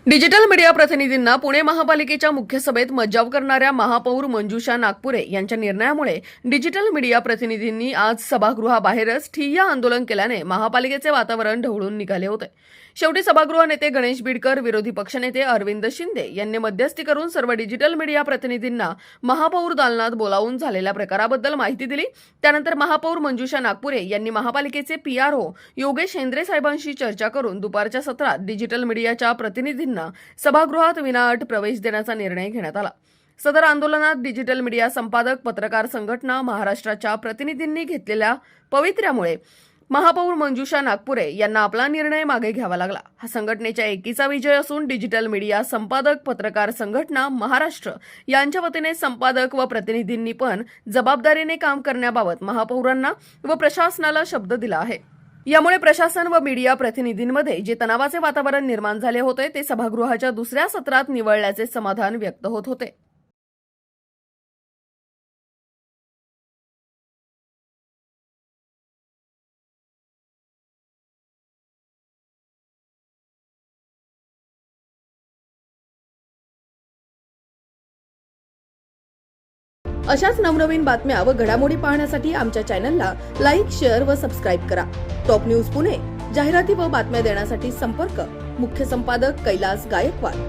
Digital media प्रतिनिधींना पुणे महापालिकेच्या मुख्य सभेत मज्जाव करणाऱ्या महापौर मंजुषा नागपुरे यांच्या निर्णयामुळे डिजिटल मीडिया प्रतिनिधींनी आज सभागृहाबाहेरच ठिय्या आंदोलन केल्याने महापालिकेचे वातावरण ढवळून निघाले होते। शेवटी सभागृह नेते गणेश बीडकर, विरोधी पक्षनेते अरविंद शिंदे यांनी मध्यस्थी करून सर्व डिजिटल मीडिया प्रतिनिधींना महापौर दालनात बोलावून झालेल्या प्रकाराबद्दल माहिती दिली। त्यानंतर महापौर मंजुषा नागपुरे यांनी महापालिकेचे पीआरओ योगेश हेंद्रे साहेबांशी चर्चा करून दुपारच्या सत्रात डिजिटल मीडियाच्या प्रतिनिधींना सभागृहात विनाअट प्रवेश देण्याचा निर्णय घेण्यात आला। सदर आंदोलनात डिजिटल मीडिया संपादक, पत्रकार संघटना, महाराष्ट्राच्या प्रतिनिधींनी घेतलेल्या पवित्र्यामुळे महापौर मंजुषा नागपुरे यांना आपला निर्णय मागे घ्यावा लागला। हा संघटनेच्या एकीचा विजय असून डिजिटल मीडिया संपादक, पत्रकार संघटना, महाराष्ट्र यांच्या वतीने संपादक व प्रतिनिधींनी पण जबाबदारीने काम करण्याबाबत महापौरांना व प्रशासनाला शब्द दिला आहे। यामुळे प्रशासन व मीडिया प्रतिनिधींमध्ये जे तणावाचे वातावरण निर्माण झाले होते ते सभागृहाच्या दुसऱ्या सत्रात निवळल्याचे समाधान व्यक्त होत होते। अशाच नवनवीन बातम्या व घडामोडी पाहण्यासाठी आमच्या चॅनलला लाईक, शेअर व सबस्क्राईब करा। टॉप न्यूज पुणे जाहिराती व बातम्या देण्यासाठी संपर्क मुख्य संपादक कैलास गायकवाड।